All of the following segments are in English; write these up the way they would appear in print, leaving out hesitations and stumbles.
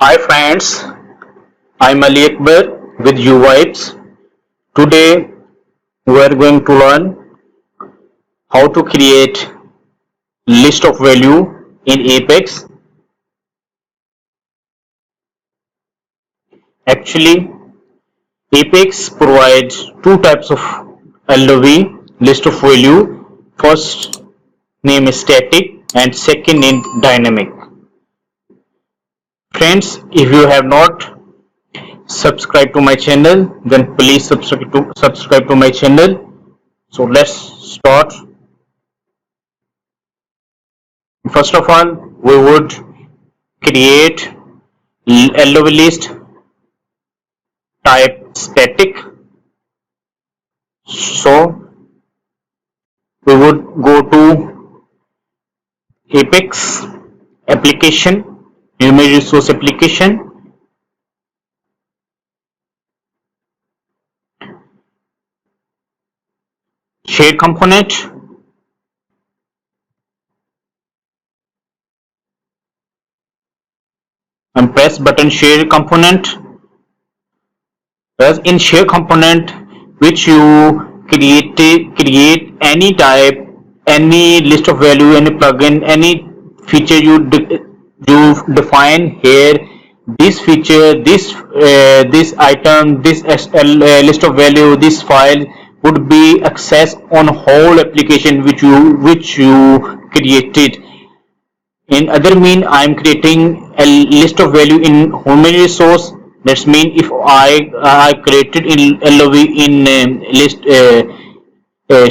Hi friends, I'm Ali Akbar with UVibes. Today we are going to learn how to create list of value in Apex. Actually, Apex provides two types of LOV list of value. First name is static and second name dynamic. Friends, if you have not subscribed to my channel, then please subscribe to my channel. So let's start. First of all, we would create LOV list type static. So we would go to Apex application, human resource application, share component, and press button share component. Whereas in share component, which you create any type, any list of value, any plugin, any feature you define here. This feature, this item, this list of value, this file would be accessed on whole application which you created. In other mean, I am creating a list of value in human resource. That's mean if I created in LOV in list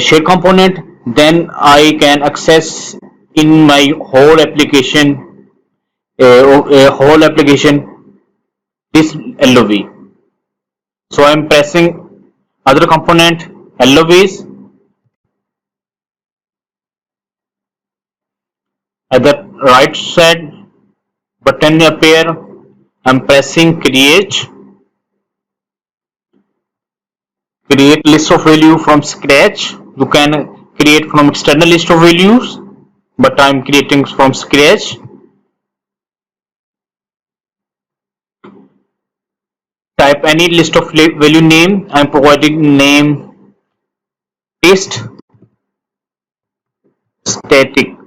share component, then I can access in my whole application this LOV. So I am pressing other component LOVs. At the right side button appear. I'm pressing create list of value from scratch. You can create from external list of values, but I'm creating from scratch. Type any list of value name. I'm providing name test static.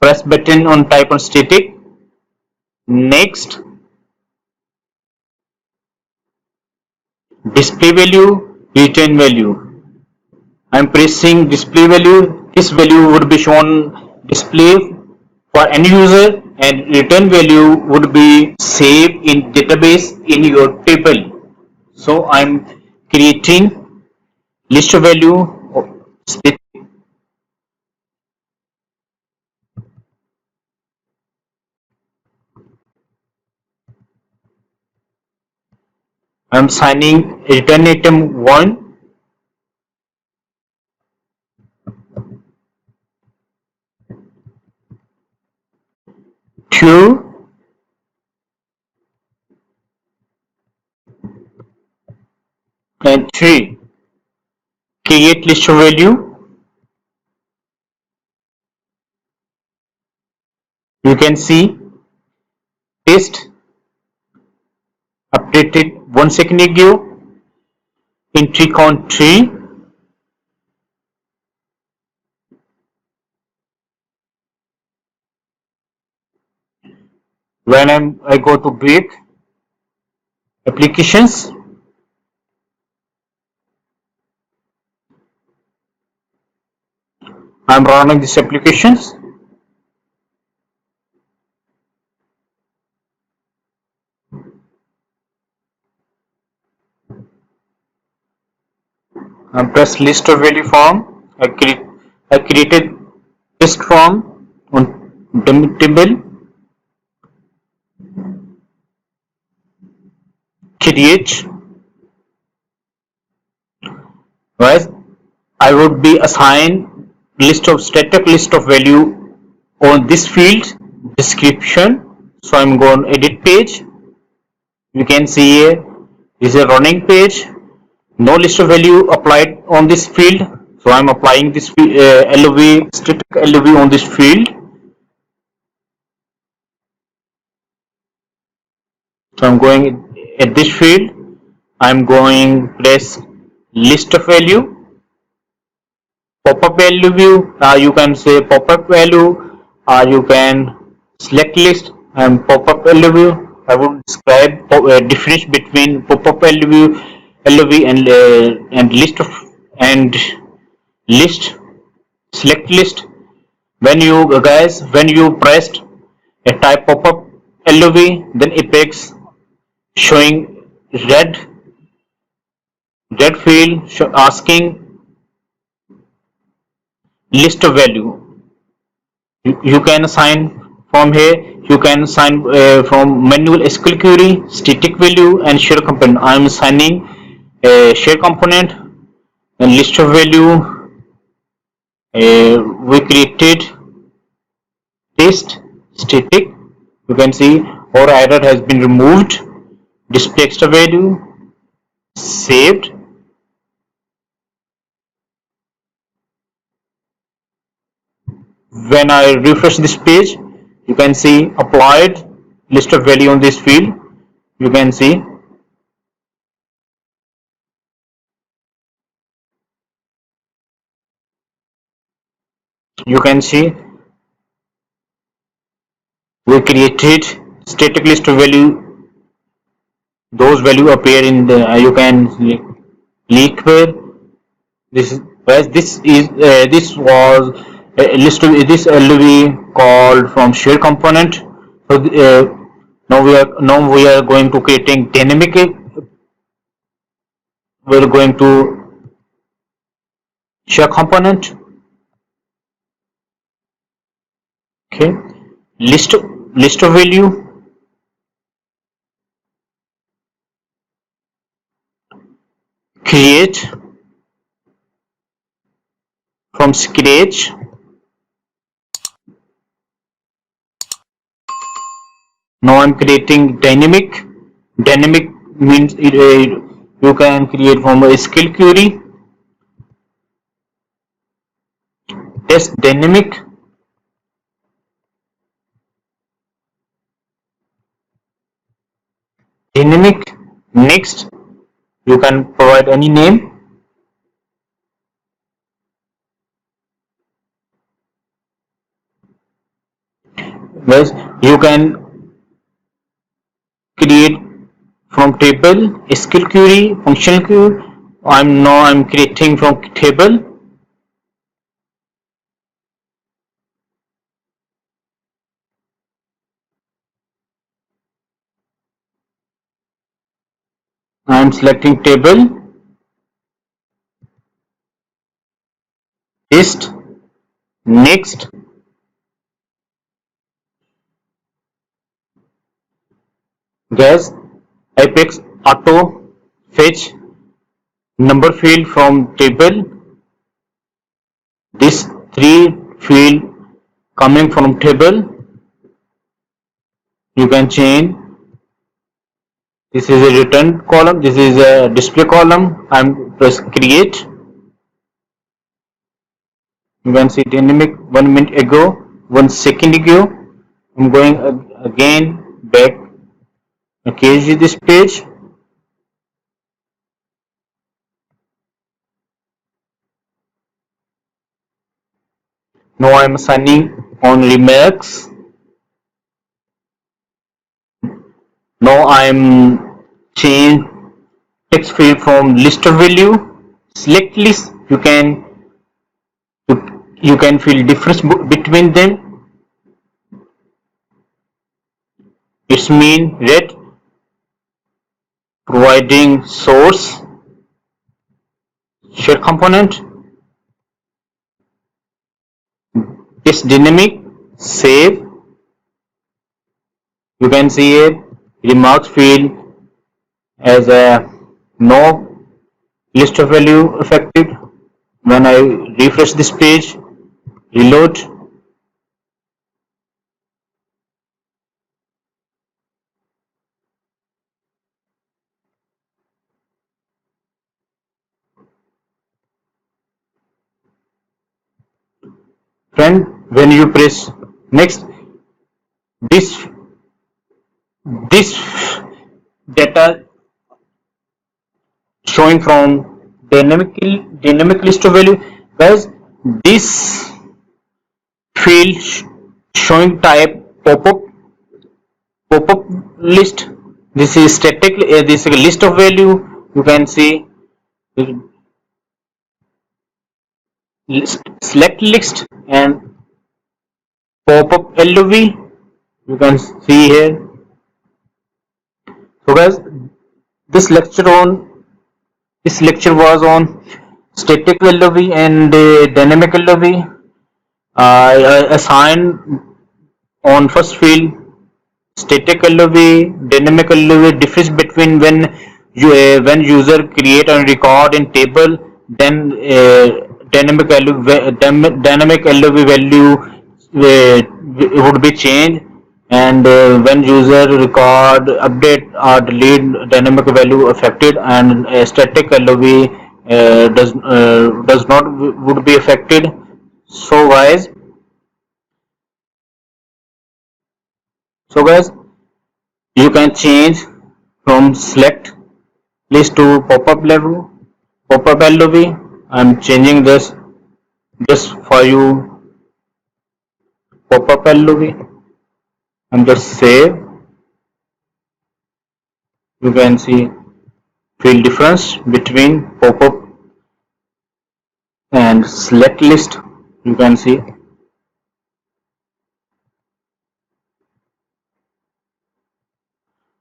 Press button on type on static. Next, display value, return value. I'm pressing display value. This value would be shown display for any user, and return value would be saved in database in your table. So I'm creating list of value of I'm signing return item 1, 2, and 3. Create list of value. You can see test updated 1 second ago. Entry count 3. When I go to break applications, I'm running these applications. I press list of value form. I created list form on table. Create. Whereas I would be assigned list of static list of value on this field description. So I'm going edit page. You can see here this is a running page. No list of value applied on this field. So I'm applying this LOV static LOV on this field. So I'm going at this field. I'm going press list of value, pop-up value view. You can say pop-up value, or you can select list and pop-up value view. I would describe difference between pop-up value view, LOV, and list of and list select list. When you pressed a type pop-up LOV, then Apex showing red field asking list of value. You can assign from here. You can assign from manual SQL query, static value, and share component. I am assigning a share component and list of value. We created test static. You can see our error has been removed. Display extra value saved. When I refresh this page, you can see applied list of value on this field. You can see we created static list of value. Those value appear in the you can click where this was a list of this LV called from share component. So now we are going to creating dynamic. We're going to share component. Okay, list of value, create from scratch. Now I'm creating dynamic. Dynamic means you can create from a SQL query. Test dynamic. Dynamic. Next, you can provide any name. Yes, you can create from table, SQL query, functional query. I'm creating from table. I'm selecting table. List. Next. Guys, Apex auto fetch number field from table. This three field coming from table. You can change. This is a return column. This is a display column. I'm press create. You can see dynamic 1 minute ago, 1 second ago. I'm going again back. Okay, this page. Now I'm assigning on remarks. Now I'm change text field from list of value. Select list. You can feel difference between them. It's mean red providing source share component. It's dynamic save. You can see a remarks field as a no list of value affected. When I refresh this page, reload, friend, when you press next, this this data showing from dynamic list of value. Guys, this field showing type pop-up list. This is static. This is a list of value. You can see select list and pop-up LOV. You can see here. So guys, this lecture was on static LOV and dynamic LOV. I assigned on first field static LOV, dynamic LOV, difference between when user create and record in table, then dynamic LOV value would be changed, and when user record, update or delete, dynamic value affected, and static LOV does not would be affected. So guys, you can change from select list to pop-up LOV. I'm changing this for you, pop-up LOV, and just save. You can see field difference between pop-up and select list. You can see.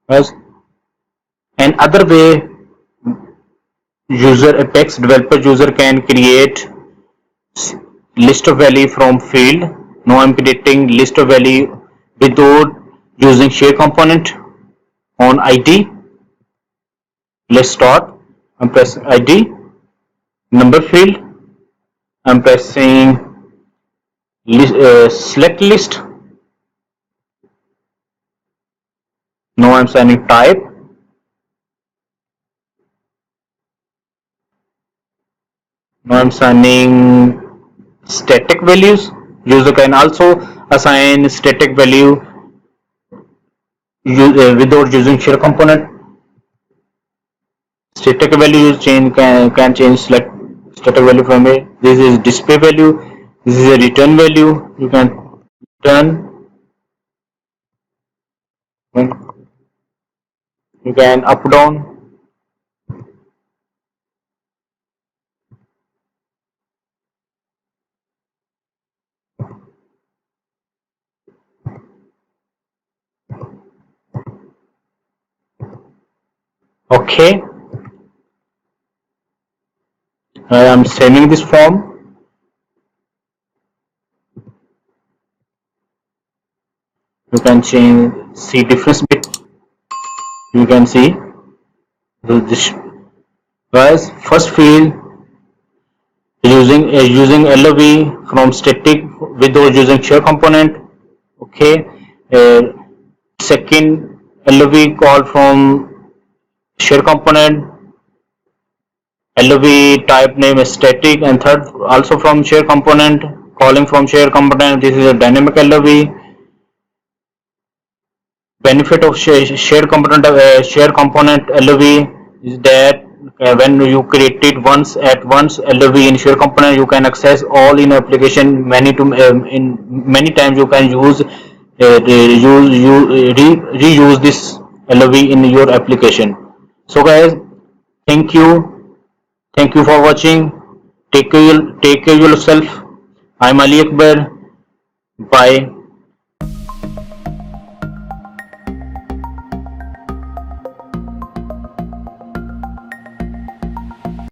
As another way, Apex developer user can create list of value from field. Now I'm creating list of value without using share component on ID. Let's start. I'm pressing ID, number field. I'm pressing select list. Now I'm signing type. Now I'm assigning static values. User can also assign static value without using share component. Static value can change select static value from here. This is display value. This is a return value. You can return. You can up down. Okay, I am saving this form. You can see difference bit. You can see this. Guys, first field using LOV from static without using share component. Okay, second LOV call from share component, LOV type name is static, and third also from share component, calling from share component. This is a dynamic LOV. Benefit of share component LOV is that when you create it once LOV in share component, you can access all in application in many times. You can reuse this LOV in your application. So guys, thank you for watching. Take care yourself. I'm Ali Akbar. Bye.